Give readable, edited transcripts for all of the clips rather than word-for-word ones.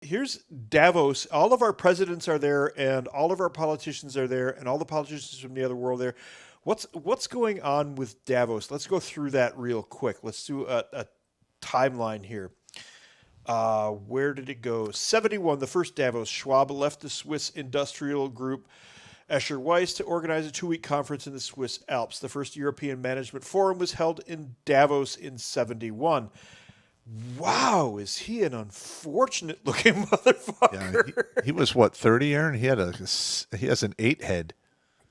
here's Davos. All of our presidents are there, and all of our politicians are there, and all the politicians from the other world there. What's going on with Davos? Let's go through that real quick. Let's do a timeline here. Where did it go? 71, the first Davos. Schwab left the Swiss industrial group Escher Weiss to organize a 2-week conference in the Swiss Alps. The first European Management Forum was held in Davos in 71. Wow, is he an unfortunate looking motherfucker? Yeah, he was what, 30, Aaron? He has an 8 head.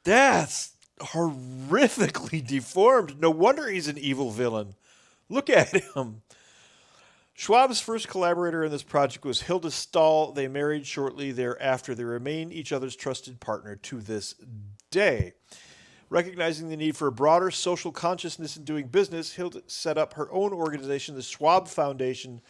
That's horrifically deformed. No wonder he's an evil villain. Look at him. Schwab's first collaborator in this project was Hilda Stahl. They married shortly thereafter. They remain each other's trusted partner to this day. Recognizing the need for a broader social consciousness in doing business, Hilda set up her own organization, the Schwab Foundation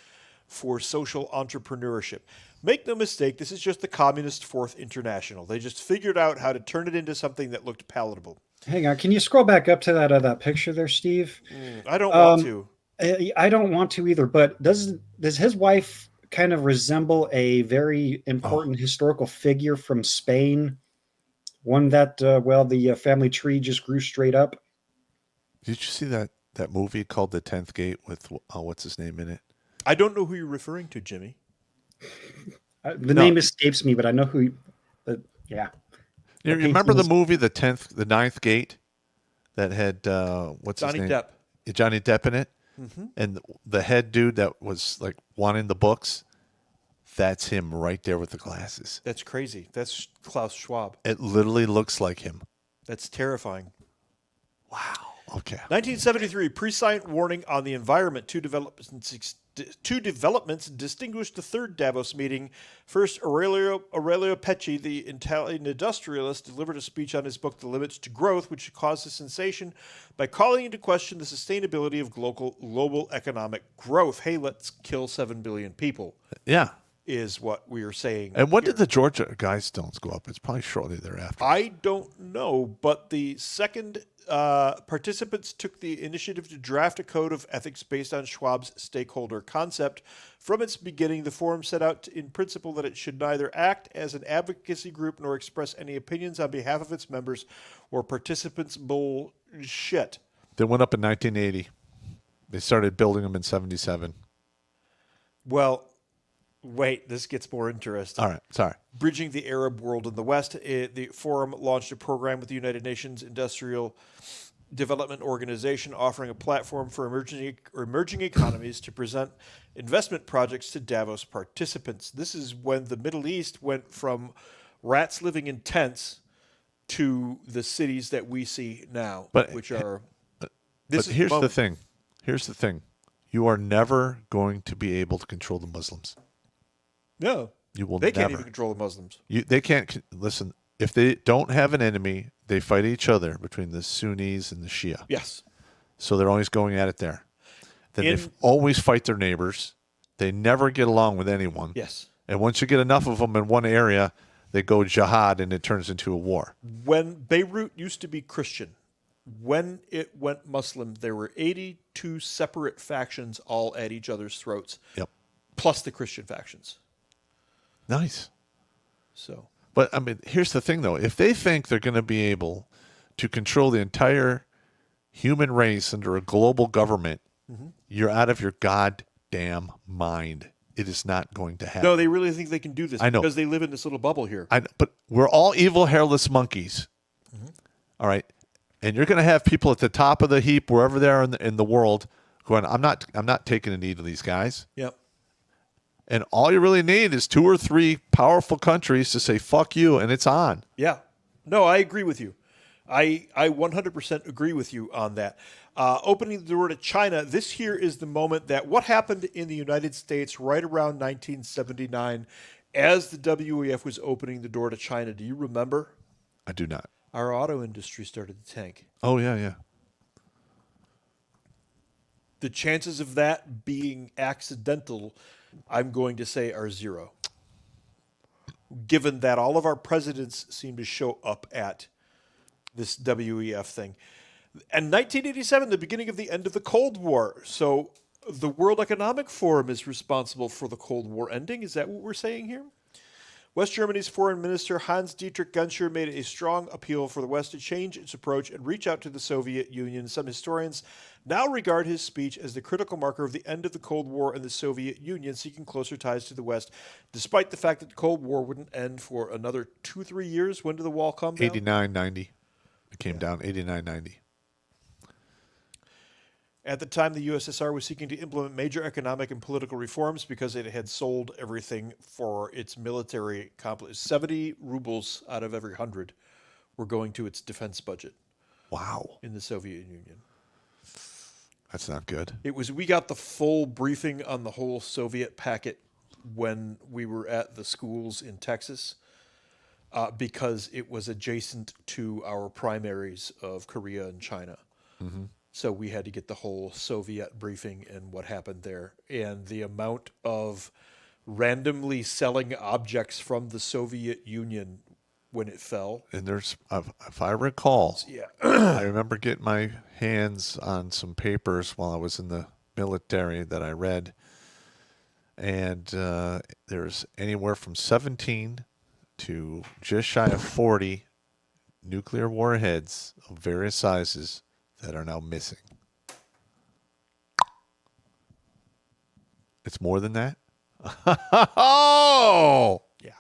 for Social Entrepreneurship. Make no mistake, this is just the Communist Fourth International. They just figured out how to turn it into something that looked palatable. Hang on, can you scroll back up to that picture there, Steve? I don't want to. I don't want to either, but does his wife kind of resemble a very important historical figure from Spain? One that, the family tree just grew straight up? Did you see that movie called The 10th Gate with, what's his name in it? I don't know who you're referring to, Jimmy. The name escapes me, but I know who. Yeah. You remember the movie The Ninth Gate that had what's Johnny his name? Depp. Johnny Depp in it, Mm-hmm. and the head dude that was like wanting the books. That's him right there with the glasses. That's crazy. That's Klaus Schwab. It literally looks like him. That's terrifying. Wow. Okay. 1973, pre-science warning on the environment. Two developments distinguished the third Davos meeting. First, Aurelio Pecci, the Italian industrialist, delivered a speech on his book, The Limits to Growth, which caused a sensation by calling into question the sustainability of global economic growth. Hey, let's kill 7 billion people. Yeah. Is what we are saying. And when did the Georgia Guidestones go up? It's probably shortly thereafter. I don't know, but the second participants took the initiative to draft a code of ethics based on Schwab's stakeholder concept. From its beginning, the forum set out in principle that it should neither act as an advocacy group nor express any opinions on behalf of its members or participants. Bullshit. They went up in 1980. They started building them in 77. Well, wait, this gets more interesting. All right, sorry. Bridging the Arab world in the West, the forum launched a program with the United Nations Industrial Development Organization offering a platform for emerging economies to present investment projects to Davos participants. This is when the Middle East went from rats living in tents to the cities that we see now, which are... But here's the thing. Here's the thing. You are never going to be able to control the Muslims. No. You will They never. can't even control the Muslims. They can't. Listen, if they don't have an enemy, they fight each other between the Sunnis and the Shia. Yes. So they're always going at it there. Then they always fight their neighbors. They never get along with anyone. Yes. And once you get enough of them in one area, they go jihad and it turns into a war. When Beirut used to be Christian, when it went Muslim, there were 82 separate factions all at each other's throats. Yep. Plus the Christian factions. Nice. So, but I mean, here's the thing though. If they think they're going to be able to control the entire human race under a global government, you're out of your goddamn mind. It is not going to happen. No, they really think they can do this. I know. Because they live in this little bubble here. But we're all evil, hairless monkeys. All right. And you're going to have people at the top of the heap, wherever they are in the world, going, I'm not taking a knee to these guys. Yep. And all you really need is 2 or 3 powerful countries to say, fuck you, and it's on. Yeah. No, I agree with you. I 100% agree with you on that. Opening the door to China, this here is the moment that what happened in the United States right around 1979 as the WEF was opening the door to China. Do you remember? I do not. Our auto industry started to tank. Oh, yeah. The chances of that being accidental, I'm going to say, are 0. Given that all of our presidents seem to show up at this WEF thing. And 1987, the beginning of the end of the Cold War. So The World Economic Forum is responsible for the Cold War ending. Is that what we're saying here? West Germany's foreign minister Hans-Dietrich Genscher made a strong appeal for the West to change its approach and reach out to the Soviet Union. Some historians now regard his speech as the critical marker of the end of the Cold War and the Soviet Union seeking closer ties to the West, despite the fact that the Cold War wouldn't end for another 2-3 years. When did the wall come down? 89-90. It came down 89-90. At the time, the USSR was seeking to implement major economic and political reforms because it had sold everything for its military complex. 70 rubles out of every 100 were going to its defense budget. Wow. In the Soviet Union. That's not good. We got the full briefing on the whole Soviet packet when we were at the schools in Texas because it was adjacent to our primaries of Korea and China. Mm-hmm. So we had to get the whole Soviet briefing and what happened there. And the amount of randomly selling objects from the Soviet Union when it fell. And there's, if I recall, Yeah. I remember getting my hands on some papers while I was in the military that I read. And there's anywhere from 17 to just shy of 40 nuclear warheads of various sizes that are now missing. It's more than that? Oh! Yeah.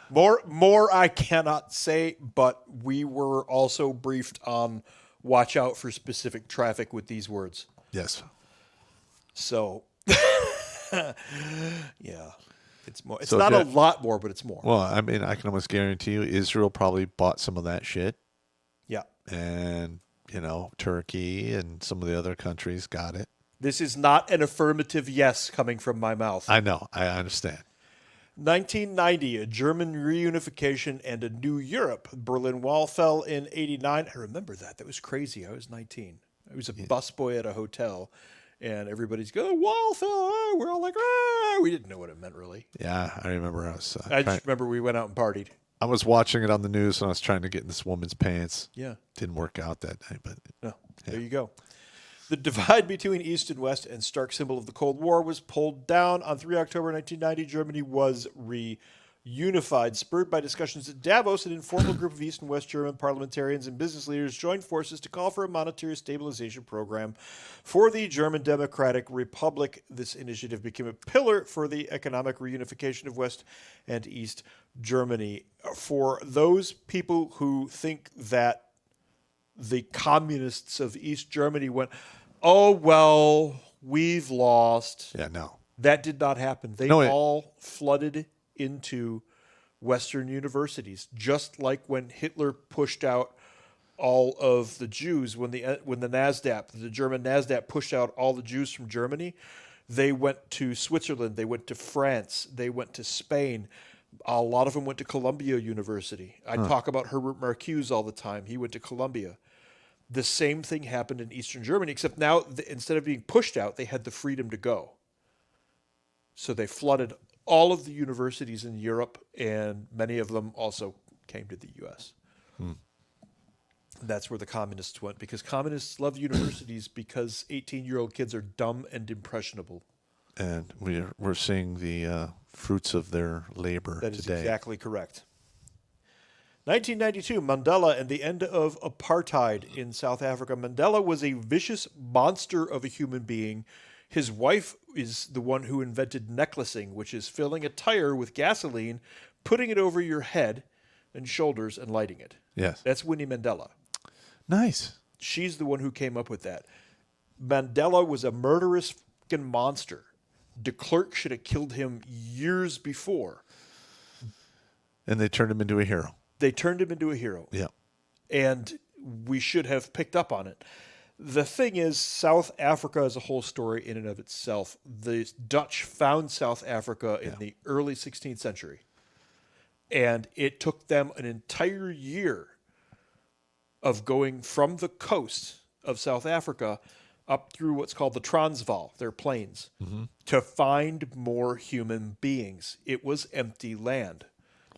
More I cannot say, but we were also briefed on watch out for specific traffic with these words. Yes. So, yeah. It's more. It's so not a lot more, but it's more. Well, I mean, I can almost guarantee you Israel probably bought some of that shit. Yeah. And Turkey and some of the other countries got it. This is not an affirmative yes coming from my mouth. I know. I understand. 1990, a German reunification and a new Europe. The Berlin Wall fell in 89. I remember that. That was crazy. I was 19. I was a busboy at a hotel, and everybody's going, the wall fell. Oh, we're all like, ah. We didn't know what it meant, really. Yeah, I remember. I just remember we went out and partied. I was watching it on the news and I was trying to get in this woman's pants. Yeah. Didn't work out that night, but There you go. The divide between East and West and stark symbol of the Cold War was pulled down. On 3 October 1990, Germany was reunified. Spurred by discussions at Davos, an informal group of East and West German parliamentarians and business leaders joined forces to call for a monetary stabilization program for the German Democratic Republic. This initiative became a pillar for the economic reunification of West and East Germany. For those people who think that the communists of East Germany went, oh, well, we've lost. Yeah, no. That did not happen. They all flooded into Western universities, just like when Hitler pushed out all of the Jews, when the NASDAQ, the German NASDAQ pushed out all the Jews from Germany. They went to Switzerland. They went to France. They went to Spain. A lot of them went to Columbia University. I talk about Herbert Marcuse all the time. He went to Columbia. The same thing happened in Eastern Germany, except now instead of being pushed out, they had the freedom to go. So they flooded all of the universities in Europe, and many of them also came to the U.S. That's where the communists went, because communists love universities because 18-year-old kids are dumb and impressionable. And we're seeing the fruits of their labor today. That is exactly correct. 1992, Mandela and the end of apartheid in South Africa. Mandela was a vicious monster of a human being. His wife is the one who invented necklacing, which is filling a tire with gasoline, putting it over your head and shoulders, and lighting it. Yes. That's Winnie Mandela. Nice. She's the one who came up with that. Mandela was a murderous fucking monster. De Klerk should have killed him years before. And they turned him into a hero. They turned him into a hero. Yeah. And we should have picked up on it. The thing is, South Africa is a whole story in and of itself. The Dutch found South Africa in the early 16th century. And it took them an entire year of going from the coast of South Africa up through what's called the Transvaal, their plains, to find more human beings. It was empty land.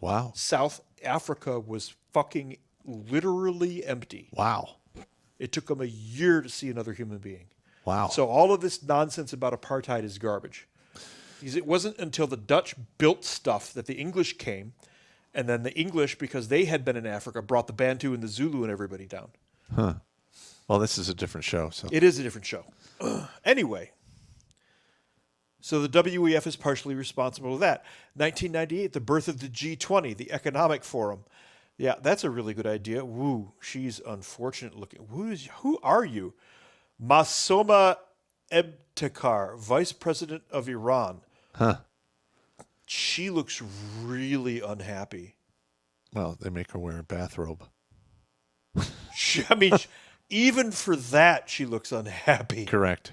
Wow. South Africa was fucking literally empty. Wow. It took them a year to see another human being. Wow. So all of this nonsense about apartheid is garbage. Because it wasn't until the Dutch built stuff that the English came, and then the English, because they had been in Africa, brought the Bantu and the Zulu and everybody down. Huh. Well, this is a different show. So It is a different show. Anyway, so the WEF is partially responsible for that. 1998, the birth of the G20, the Economic Forum. Yeah, that's a really good idea. Woo, she's unfortunate looking. Who are you? Masoma Ebtekar, Vice President of Iran. Huh. She looks really unhappy. Well, they make her wear a bathrobe. Even for that, she looks unhappy. Correct.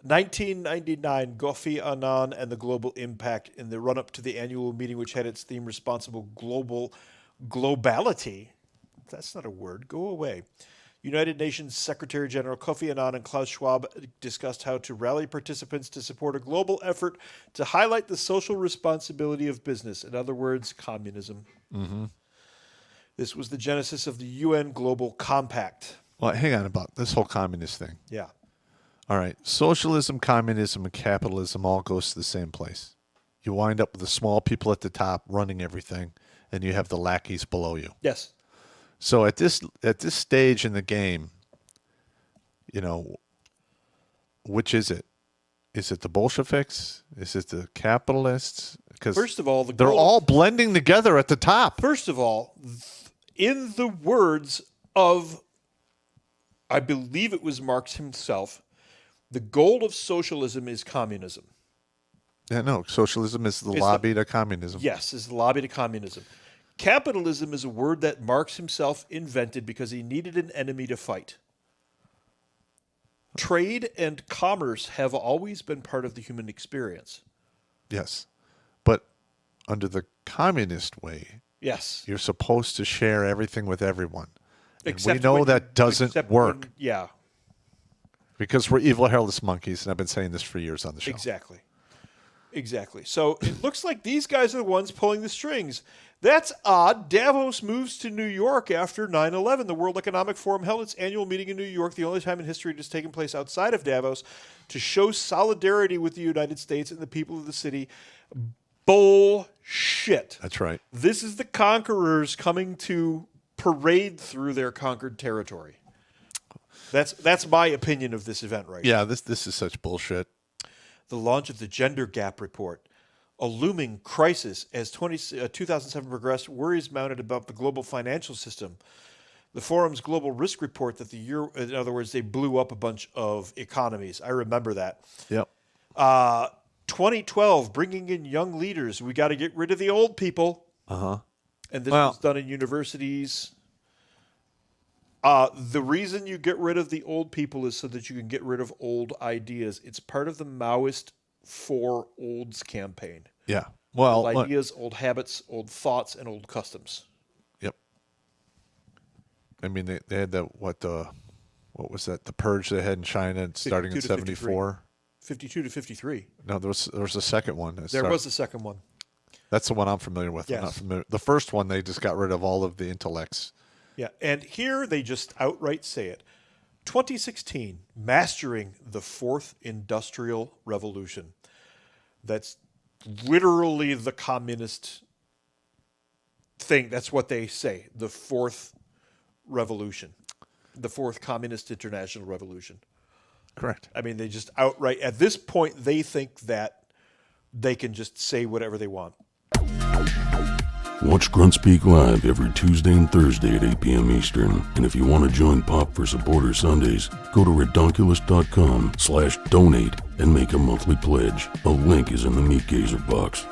1999, Kofi Annan and the global impact in the run-up to the annual meeting, which had its theme responsible globality. That's not a word. Go away. United Nations Secretary General Kofi Annan and Klaus Schwab discussed how to rally participants to support a global effort to highlight the social responsibility of business. In other words, communism. Mm-hmm. This was the genesis of the UN Global Compact. Well, hang on about this whole communist thing. Yeah. All right. Socialism, communism, and capitalism all goes to the same place. You wind up with the small people at the top running everything, and you have the lackeys below you. Yes. So at this stage in the game, which is it? Is it the Bolsheviks? Is it the capitalists? Because first of all, they're all blending together at the top. First of all, in the words of, I believe it was Marx himself, the goal of socialism is communism. Yeah, no, socialism is the lobby to communism. Yes, is the lobby to communism. Capitalism is a word that Marx himself invented because he needed an enemy to fight. Trade and commerce have always been part of the human experience. Yes. But under the communist way, yes, you're supposed to share everything with everyone. And except we know when that doesn't work. Yeah. Because we're evil, hairless monkeys, and I've been saying this for years on the show. Exactly. So it looks like these guys are the ones pulling the strings. That's odd. Davos moves to New York after 9/11. The World Economic Forum held its annual meeting in New York, the only time in history it has taken place outside of Davos, to show solidarity with the United States and the people of the city. Bullshit. That's right. This is the conquerors coming to parade through their conquered territory. That's my opinion of this event right now. Yeah, this is such bullshit. The launch of the Gender Gap Report, a looming crisis as 2007 progressed, worries mounted about the global financial system. The forum's global risk report that in other words, they blew up a bunch of economies. I remember that. Yep. 2012, bringing in young leaders. We got to get rid of the old people. Uh-huh. And this was done in universities. The reason you get rid of the old people is so that you can get rid of old ideas. It's part of the Maoist For Olds campaign. Yeah. Well, old ideas, old habits, old thoughts, and old customs. Yep. I mean, they had what was that? The purge they had in China starting in 1974. 52 to 53. No, there was a second one. There was a second one. That's the one I'm familiar with. Yes. I'm not familiar. The first one, they just got rid of all of the intellects. Yeah, and here they just outright say it. 2016, mastering the fourth industrial revolution. That's literally the communist thing. That's what they say, the fourth revolution, the fourth communist international revolution. Correct. I mean, they just outright, at this point, they think that they can just say whatever they want. Watch Grunt Speak live every Tuesday and Thursday at 8 p.m. Eastern. And if you want to join Pop for Supporter Sundays, go to redonkulous.com/donate and make a monthly pledge. A link is in the Meat Gazer box.